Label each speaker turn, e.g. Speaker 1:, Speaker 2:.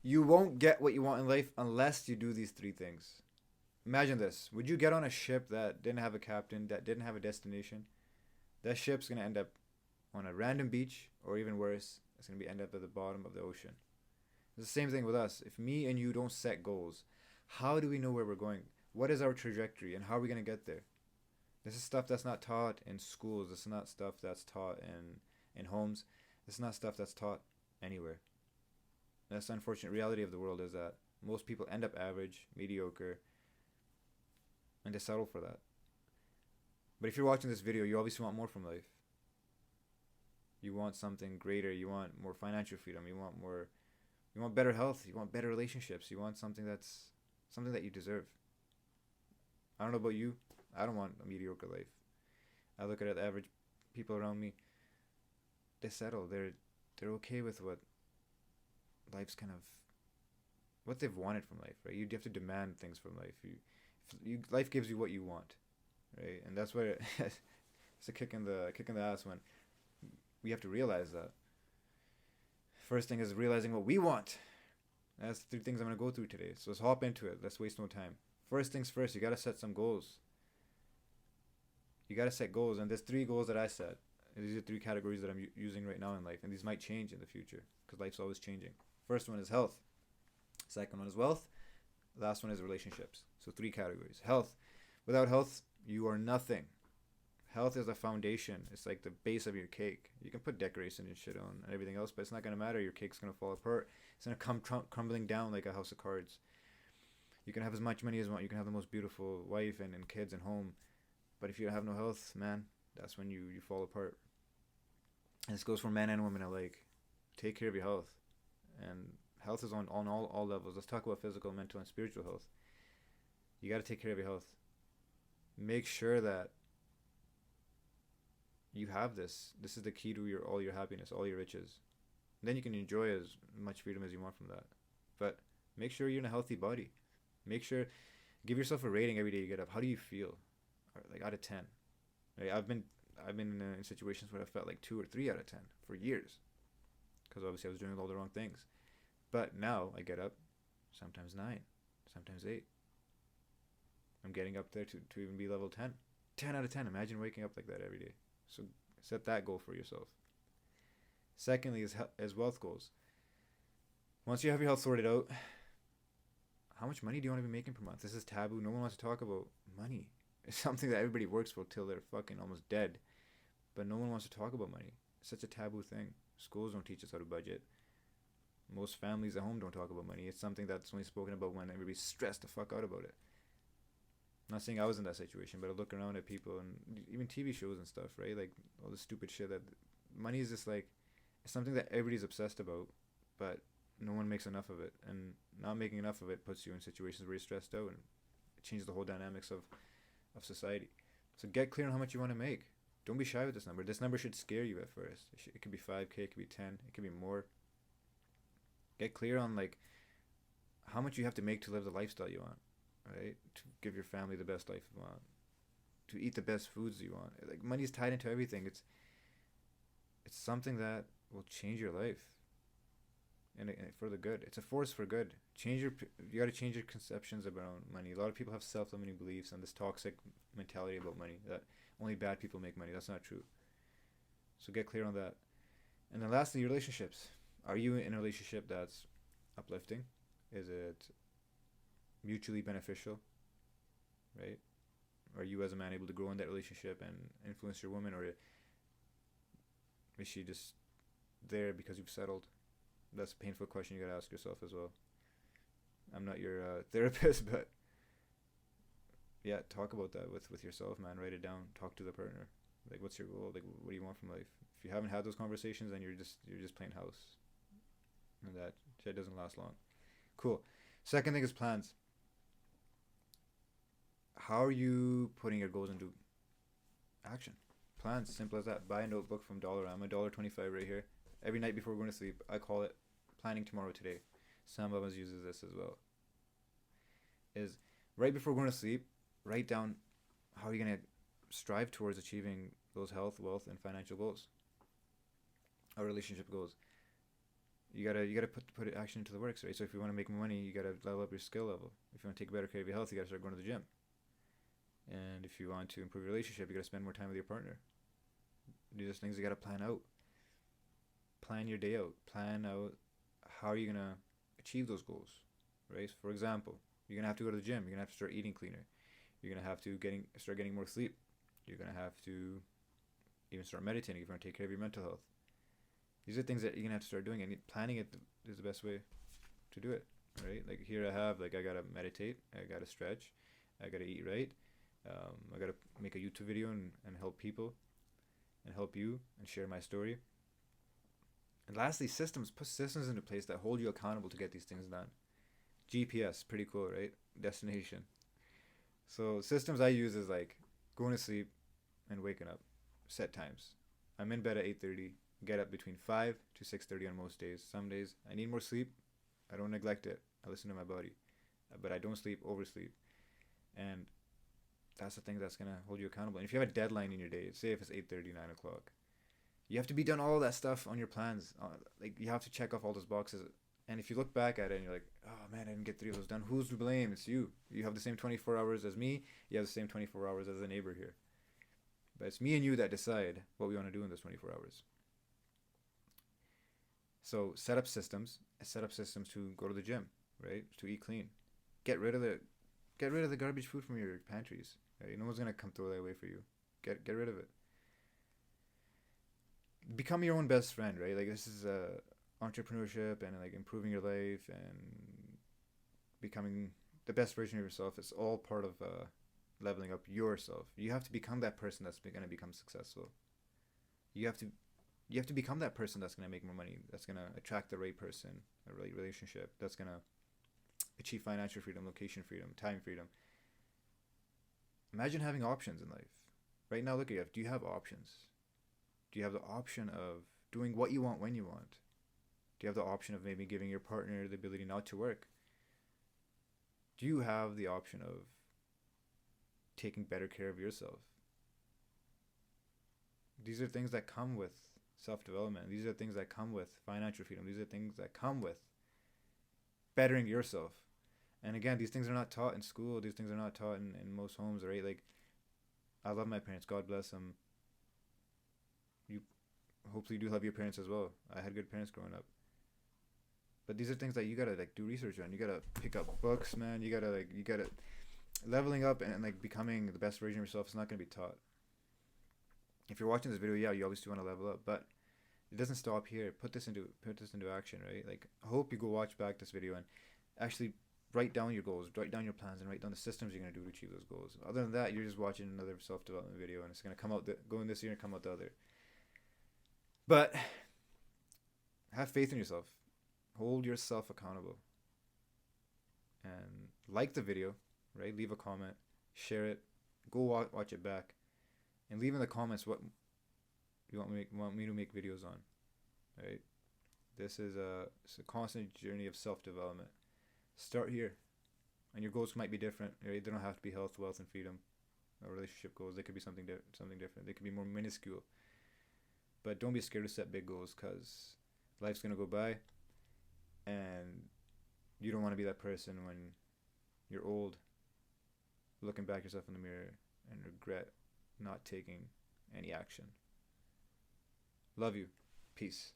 Speaker 1: You won't get what you want in life unless you do these three things. Imagine this. Would you get on a ship that didn't have a captain, that didn't have a destination? That ship's going to end up on a random beach, or even worse, it's going to be end up at the bottom of the ocean. It's the same thing with us. If me and you don't set goals, how do we know where we're going? What is our trajectory and how are we going to get there? This is stuff that's not taught in schools. This is not stuff that's taught in homes. This is not stuff that's taught anywhere. That's the unfortunate reality of the world is that most people end up average, mediocre, and they settle for that. But if you're watching this video, you obviously want more from life. You want something greater. You want more financial freedom. You want more. You want better health. You want better relationships. You want something that you deserve. I don't know about you. I don't want a mediocre life. I look at the average people around me. They settle. They're okay with what life's kind of what they've wanted from life, right? You have to demand things from life. Life gives you what you want, right? And that's why it's a kick in the ass when we have to realize that. First thing is realizing what we want. That's the three things I'm gonna go through today. So let's hop into it. Let's waste no time. First things first, you gotta set some goals. You gotta set goals, and there's three goals that I set. And these are three categories that I'm using right now in life, and these might change in the future because life's always changing. First one is health. Second one is wealth. Last one is relationships. So three categories. Health. Without health, you are nothing. Health is a foundation. It's like the base of your cake. You can put decoration and shit on and everything else, but it's not gonna matter. Your cake's gonna fall apart. It's gonna come crumbling down like a house of cards. You can have as much money as you want. You can have the most beautiful wife and kids and home, but if you have no health, man, that's when you fall apart. And this goes for men and women alike. Take care of your health, and health is on all levels. Let's talk about physical, mental, and spiritual health. You got to take care of your health. Make sure that you have this. This is the key to all your happiness, all your riches. And then you can enjoy as much freedom as you want from that. But make sure you're in a healthy body. Make sure, give yourself a rating every day you get up. How do you feel? Like out of 10. Right? I've been in situations where I felt like 2 or 3 out of 10 for years, because obviously I was doing all the wrong things. But now I get up, sometimes 9, sometimes 8. I'm getting up there to even be level 10. 10 out of 10. Imagine waking up like that every day. So set that goal for yourself. Secondly is wealth goals. Once you have your health sorted out, how much money do you want to be making per month? This is taboo. No one wants to talk about money. It's something that everybody works for till they're fucking almost dead. But no one wants to talk about money. It's such a taboo thing. Schools don't teach us how to budget. Most families at home don't talk about money. It's something that's only spoken about when everybody's stressed the fuck out about it. I'm not saying I was in that situation, but I look around at people and even TV shows and stuff, right? Like all the stupid shit that money is just like, it's something that everybody's obsessed about, but no one makes enough of it. And not making enough of it puts you in situations where you're stressed out, and it changes the whole dynamics of society. So get clear on how much you want to make. Don't be shy with this number. This number should scare you at first. It could be 5K, it could be 10, it could be more. Get clear on like how much you have to make to live the lifestyle you want, right? To give your family the best life you want, to eat the best foods you want. Like money's tied into everything. It's something that will change your life, and for the good. It's a force for good. You got to change your conceptions about money. A lot of people have self-limiting beliefs and this toxic mentality about money that only bad people make money. That's not true. So get clear on that. And then lastly, your relationships. Are you in a relationship that's uplifting? Is it mutually beneficial? Right? Are you as a man able to grow in that relationship and influence your woman, or is she just there because you've settled? That's a painful question you gotta ask yourself as well. I'm not your therapist, but yeah, talk about that with yourself, man. Write it down. Talk to the partner. Like, what's your goal? Like, what do you want from life? If you haven't had those conversations, then you're just playing house, and that shit doesn't last long. Cool. Second thing is plans. How are you putting your goals into action? Plans, simple as that. Buy a notebook from Dollarama, $1.25 right here. Every night before going to sleep, I call it planning tomorrow today. Sam of us uses this as well. Is right before going to sleep, write down how you're gonna strive towards achieving those health, wealth, and financial goals, or relationship goals. You gotta put action into the works, right? So if you want to make more money, you gotta level up your skill level. If you want to take better care of your health, you gotta start going to the gym. And if you want to improve your relationship, you gotta spend more time with your partner. These are things you gotta plan out. Plan your day out. Plan out how are you gonna achieve those goals, right? For example, you're gonna have to go to the gym. You're gonna have to start eating cleaner. You're gonna have to start getting more sleep. You're gonna have to even start meditating if you want to take care of your mental health. These are things that you're gonna have to start doing, and planning it is the best way to do it, right? Like here, I gotta meditate, I gotta stretch, I gotta eat right, I gotta make a YouTube video and help people, and help you, and share my story. And lastly, systems. Put systems into place that hold you accountable to get these things done. GPS, pretty cool, right? Destination. So systems I use is like going to sleep and waking up, set times. I'm in bed at 8:30. Get up between 5 to 6:30 on most days. Some days I need more sleep. I don't neglect it. I listen to my body, but I don't oversleep, and that's the thing that's gonna hold you accountable. And if you have a deadline in your day, say if it's 8:30, 9 o'clock, you have to be done all that stuff on your plans. Like you have to check off all those boxes. And if you look back at it and you're like, oh man, I didn't get 3 of those done, who's to blame? It's you. You have the same 24 hours as me. You have the same 24 hours as the neighbor here. But it's me and you that decide what we want to do in those 24 hours. So set up systems. Set up systems to go to the gym, right? To eat clean. Get rid of the garbage food from your pantries. Right? No one's gonna come throw that away for you. Get rid of it. Become your own best friend, right? Like this is entrepreneurship and like improving your life and becoming the best version of yourself. It's all part of leveling up yourself. You have to become that person that's going to become successful. You have to become that person that's going to make more money, that's going to attract the right person, a right relationship, that's going to achieve financial freedom, location freedom, time freedom. Imagine having options in life. Right now, look at you. Do you have options? Do you have the option of doing what you want when you want? Do you have the option of maybe giving your partner the ability not to work? Do you have the option of taking better care of yourself? These are things that come with self-development. These are things that come with financial freedom. These are things that come with bettering yourself. And again, these things are not taught in school. These things are not taught in most homes, right? Like, I love my parents. God bless them. You hopefully do love your parents as well. I had good parents growing up. But these are things that you gotta like do research on. You gotta pick up books, man. You gotta leveling up and like becoming the best version of yourself is not gonna be taught. If you're watching this video, yeah, you obviously want to level up, but it doesn't stop here. Put this into action, right? Like I hope you go watch back this video and actually write down your goals, write down your plans, and write down the systems you're gonna do to achieve those goals. Other than that, you're just watching another self-development video, and it's gonna come out go in this year and come out the other. But have faith in yourself. Hold yourself accountable. And like the video, right? Leave a comment, share it, go watch it back, and leave in the comments what you want me to make videos on, right? It's a constant journey of self-development. Start here, and your goals might be different, right? They don't have to be health, wealth, and freedom, or relationship goals. They could be something different. They could be more minuscule. But don't be scared to set big goals, because life's gonna go by, and you don't want to be that person when you're old, looking back yourself in the mirror and regret not taking any action. Love you. Peace.